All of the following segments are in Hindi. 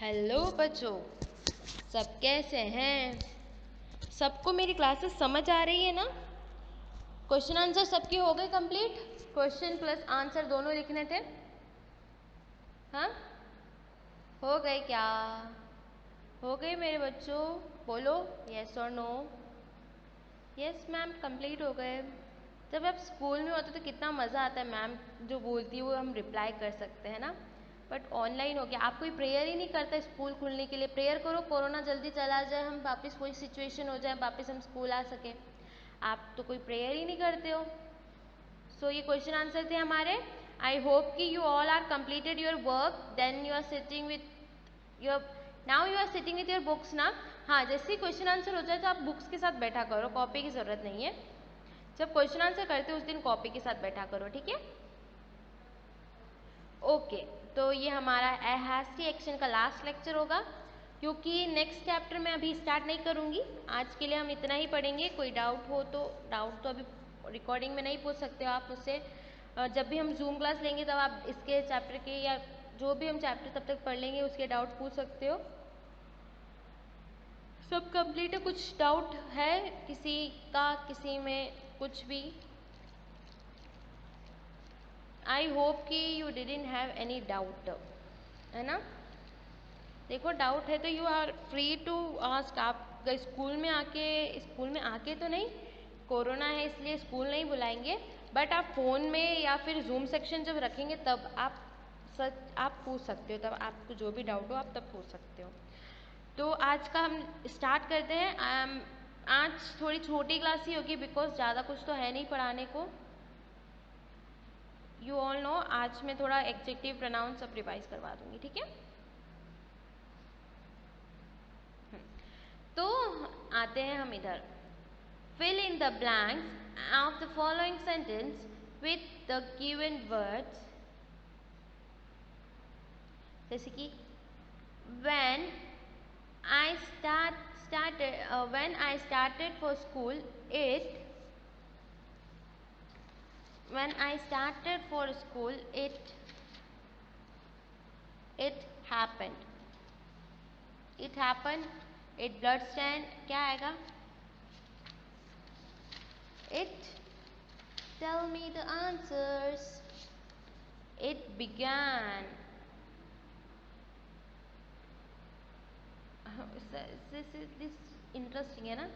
हेलो बच्चों, सब कैसे हैं? सबको मेरी क्लासेस समझ आ रही है ना? क्वेश्चन आंसर सबके हो गए कंप्लीट? क्वेश्चन प्लस आंसर दोनों लिखने थे। हाँ, हो गए क्या? हो गए मेरे बच्चों? बोलो यस और नो। यस मैम, कंप्लीट हो गए। जब आप स्कूल में होते तो कितना मज़ा आता है, मैम जो बोलती है वो हम रिप्लाई कर सकते हैं ना। बट ऑनलाइन हो गया, आप कोई प्रेयर ही नहीं करता स्कूल खुलने के लिए। प्रेयर करो कोरोना जल्दी चला जाए, हम वापस कोई सिचुएशन हो जाए, वापस हम स्कूल आ सके। आप तो कोई प्रेयर ही नहीं करते हो। सो ये क्वेश्चन आंसर थे हमारे। आई होप कि you all are completed your work, then you are sitting with your now you are sitting with your books ना। हाँ, जैसे ही क्वेश्चन आंसर हो जाए तो आप बुक्स के साथ बैठा करो, कॉपी की ज़रूरत नहीं है। जब क्वेश्चन आंसर करते हो उस दिन कॉपी के साथ बैठा करो, ठीक है? ओके, तो ये हमारा ए हैज़ टी एक्शन का लास्ट लेक्चर होगा, क्योंकि नेक्स्ट चैप्टर मैं अभी स्टार्ट नहीं करूँगी। आज के लिए हम इतना ही पढ़ेंगे। कोई डाउट हो तो अभी रिकॉर्डिंग में नहीं पूछ सकते हो आप मुझसे। जब भी हम जूम क्लास लेंगे तब आप इसके चैप्टर के या जो भी हम चैप्टर तब तक पढ़ लेंगे उसके डाउट पूछ सकते हो। सब कंप्लीट है? कुछ डाउट है किसी का, किसी में कुछ भी? आई होप कि you didn't have any doubt, है ना? देखो, डाउट है तो you are free to ask. आप स्कूल में आके तो नहीं, कोरोना है इसलिए स्कूल नहीं बुलाएंगे, बट आप फ़ोन में या फिर जूम सेक्शन जब रखेंगे तब आप पूछ सकते हो। तब आपको जो भी डाउट हो आप तब पूछ सकते हो। तो आज का हम स्टार्ट करते हैं। आज थोड़ी छोटी क्लास ही होगी, बिकॉज ज़्यादा कुछ तो है नहीं पढ़ाने को। यू ऑल नो, आज मैं थोड़ा एडजेक्टिव प्रोनाउन सब रिवाइज करवा दूंगी, ठीक है? तो आते हैं हम इधर। Fill in the blanks of the following sentence with the given words. जैसे कि when when I started for school, it happened. It happened. It bloodstained. क्या आएगा? It. Tell me the answers. It began. This interesting है ना?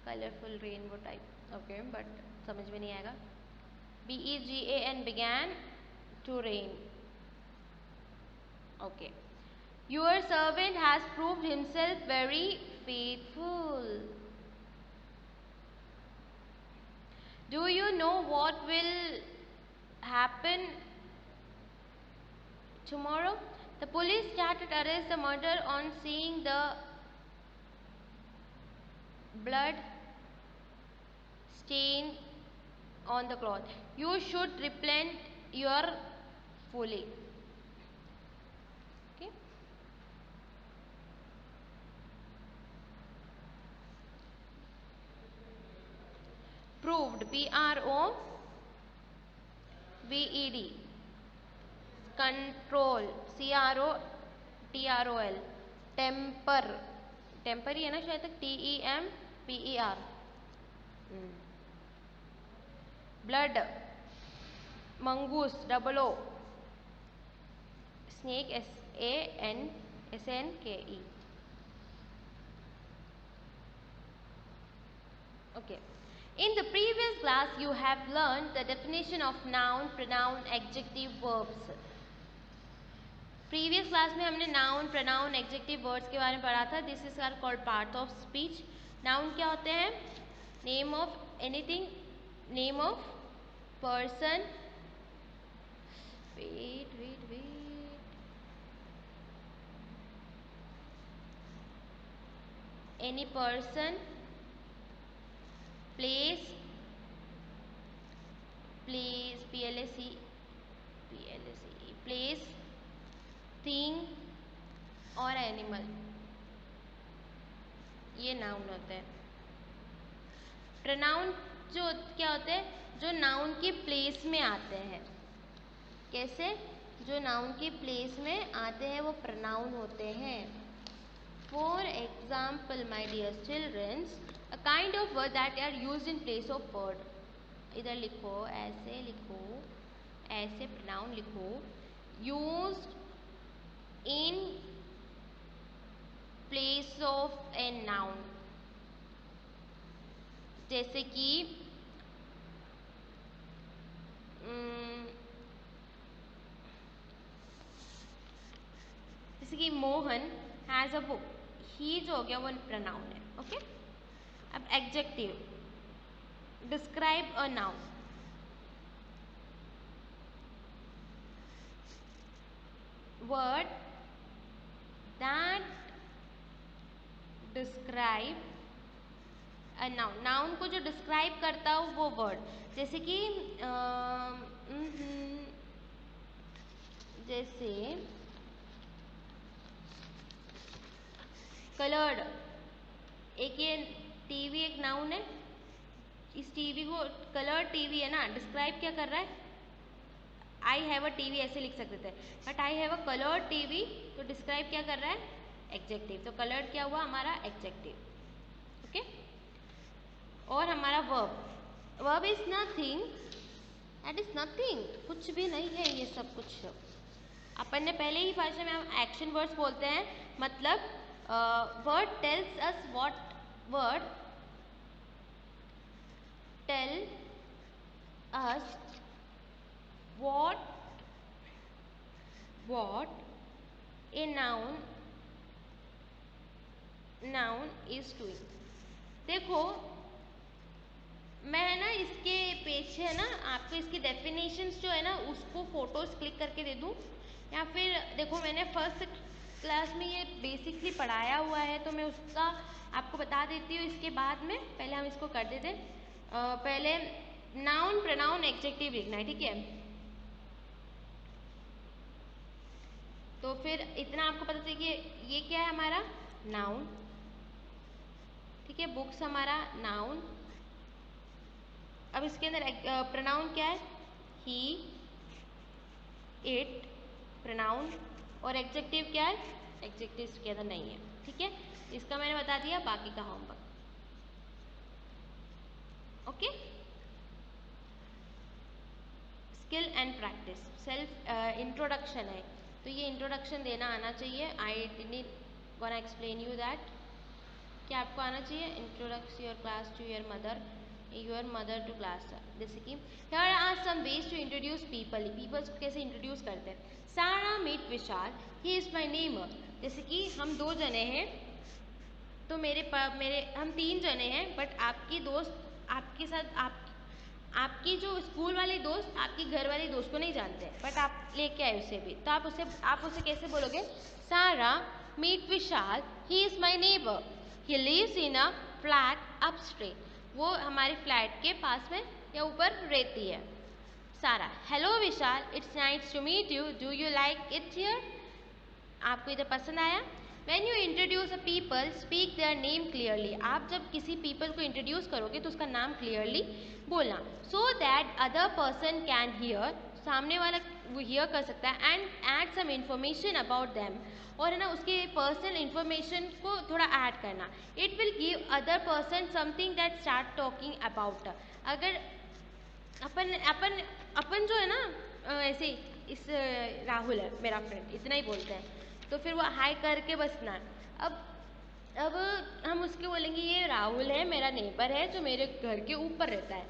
Colorful rainbow type. Okay, but समझ में नहीं आएगा. BEGAN, began to rain. Okay. Your servant has proved himself very faithful. Do you know what will happen tomorrow? The police started arrest the murderer on seeing the blood stain on the cloth. You should repent your folly. Okay. Proved, PROVED. Control, CROTROL. Temper ही है ना शायद तक, TEMPER. Blood, mongoose, OO. Snake, SANKE. Okay. In the previous class you have learned the definition of noun, pronoun, adjective, verbs. Previous class में हमने नाउन, प्रोनाउन, एडजेक्टिव, वर्ड्स के बारे में पढ़ा था. This is are called part of speech. Noun क्या होते हैं? Name of anything, name of person. Wait, any person, place, PLACE, place, thing और एनिमल. ये नाउन होते हैं. प्रोनाउन जो क्या होते हैं? जो नाउन की प्लेस में आते हैं. कैसे? जो नाउन के प्लेस में आते हैं वो प्रनाउन होते हैं। For example my dear childrens, a kind of word that are used in place of word. इधर लिखो, ऐसे प्रनाउन लिखो। Used in place of a noun, जैसे कि Mohan has a book. He जो हो गया वो प्रनाउन है। ओके, अब adjective, describe a noun. Word that describe a noun, noun को जो डिस्क्राइब करता हो वो वर्ड, जैसे कि जैसे कलर्ड, एक ये टीवी एक नाउन है। इस टीवी को कलर्ड टीवी है ना, डिस्क्राइब क्या कर रहा है? आई हैव अ टीवी ऐसे लिख सकते थे, but I have a coloured TV तो डिस्क्राइब क्या कर रहा है? एडजेक्टिव। तो कलर्ड क्या हुआ हमारा? एडजेक्टिव। ओके, और हमारा verb, verb is nothing, that is nothing, कुछ भी नहीं है ये सब कुछ। अपन ने पहले ही भाषा में हम एक्शन वर्ड्स बोलते हैं, मतलब word tells us what, word tell us what a noun is doing। देखो मैं ना इसके पीछे है ना आपको इसकी डेफिनेशंस जो है ना उसको फोटोज क्लिक करके दे दूँ, या फिर देखो मैंने फर्स्ट क्लास में ये बेसिकली पढ़ाया हुआ है तो मैं उसका आपको बता देती हूँ इसके बाद में। पहले हम इसको कर देते हैं। पहले नाउन, प्रनाउन, एडजेक्टिव लिखना है, ठीक है? तो फिर इतना आपको पता चले कि ये क्या है हमारा? नाउन, ठीक है? बुक्स हमारा नाउन। अब इसके अंदर प्रनाउन क्या है? ही, इट, प्रनाउन। और एडजेक्टिव क्या है? एडजेक्टिव इसके अंदर नहीं है, ठीक है? इसका मैंने बता दिया, बाकी का homework. Okay, skill and practice, self introduction है तो ये इंट्रोडक्शन देना आना चाहिए। I didn't gonna explain you that, क्या आपको आना चाहिए? Introduce your class to your mother to class. जैसे कि here are some ways to introduce people, peoples को कैसे इंट्रोड्यूस करते हैं। Sara meet Vishal, he is my neighbour. जैसे कि हम 2 जने हैं तो हम 3 जने हैं, बट आपकी दोस्त आपके साथ आपकी जो स्कूल वाले दोस्त आपकी घर वाले दोस्त को नहीं जानते, बट आप लेके आए उसे भी, तो आप उसे कैसे बोलोगे? Sara meet Vishal, he is my neighbour, he lives in a flat up street. वो हमारे फ्लैट के पास में या ऊपर रहती है। सारा, hello Vishal, it's nice to meet you, do you like it here? आपको इधर पसंद आया? When you introduce a people, speak their name clearly। आप जब किसी people को इंट्रोड्यूस करोगे तो उसका नाम क्लियरली बोलना, so that other person can hear, सामने वाला वो hear कर सकता है, and add some information about them, और है ना उसके पर्सनल इंफॉर्मेशन को थोड़ा ऐड करना। It will give other person something that start talking about। अगर अपन जो है ना ऐसे इस राहुल है मेरा फ्रेंड, इतना ही बोलते हैं, तो फिर वो हाई करके बसना। अब हम उसके बोलेंगे ये राहुल है, मेरा नेबर है जो मेरे घर के ऊपर रहता है,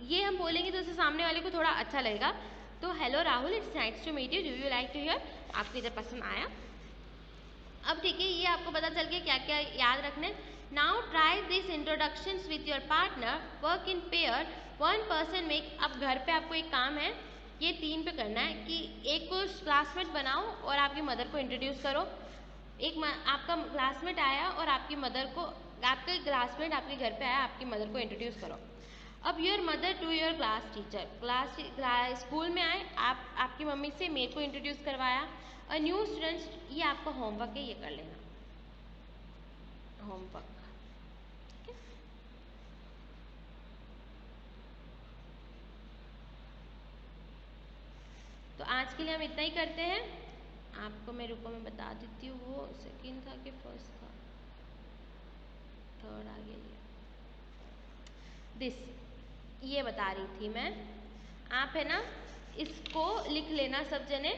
ये हम बोलेंगे तो उससे सामने वाले को थोड़ा अच्छा लगेगा। तो hello Rahul, it's nice to meet you, do you like to here? आपको इधर पसंद आया? अब ठीक है, ये आपको पता चल गया क्या क्या याद रखने। Now try this introductions with your partner, work in pair, 1 person make. अब घर पे आपको एक काम है, ये 3 पे करना है कि एक को क्लासमेट बनाओ और आपकी मदर को इंट्रोड्यूस करो। आपका क्लासमेट आया और आपकी मदर को, आपका क्लासमेट आपके घर पे आया, आपकी मदर को इंट्रोड्यूस करो। अब your mother to your class teacher, school में आए, आपकी मम्मी से मेरे को इंट्रोड्यूस करवाया। अ न्यू स्टूडेंट्स, ये आपका होमवर्क है, ये कर लेना होमवर्क। तो आज के लिए हम इतना ही करते हैं। आपको मैं रुको मैं बता देती हूँ, वो सेकंड था कि फर्स्ट था, थर्ड आ गया दिस, ये बता रही थी मैं। आप है ना इसको लिख लेना सब जने,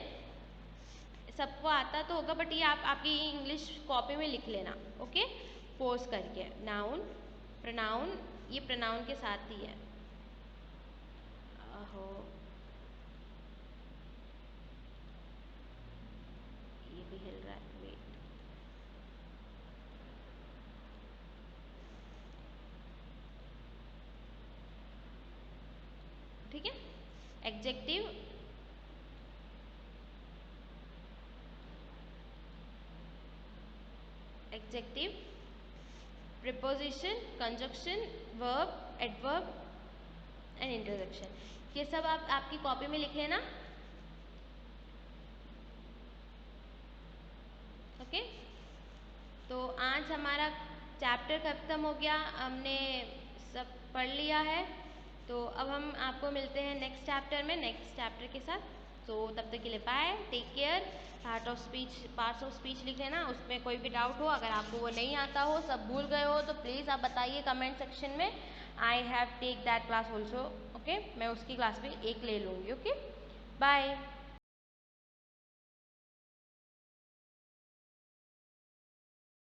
सबको आता तो होगा बट ये आप आपकी इंग्लिश कॉपी में लिख लेना, ओके। पोज करके नाउन प्रोनाउन, ये प्रोनाउन के साथ ही है। आहो ये भी हिल रहा है, वेट। ठीक है, adjective, adjective, preposition, conjunction, verb, adverb and interjection, ये सब आप आपकी कॉपी में लिख लेना, ओके। तो आज हमारा चैप्टर खत्म हो गया, हमने सब पढ़ लिया है। तो अब हम आपको मिलते हैं नेक्स्ट चैप्टर में, नेक्स्ट चैप्टर के साथ। तो तब तक के लिए bye, take care. Parts of speech लिख लेना, उसमें कोई भी डाउट हो, अगर आपको वो नहीं आता हो, सब भूल गए हो, तो प्लीज़ आप बताइए कमेंट सेक्शन में। I have take that class also, okay. मैं उसकी क्लास भी एक ले लूँगी, ओके। बाय।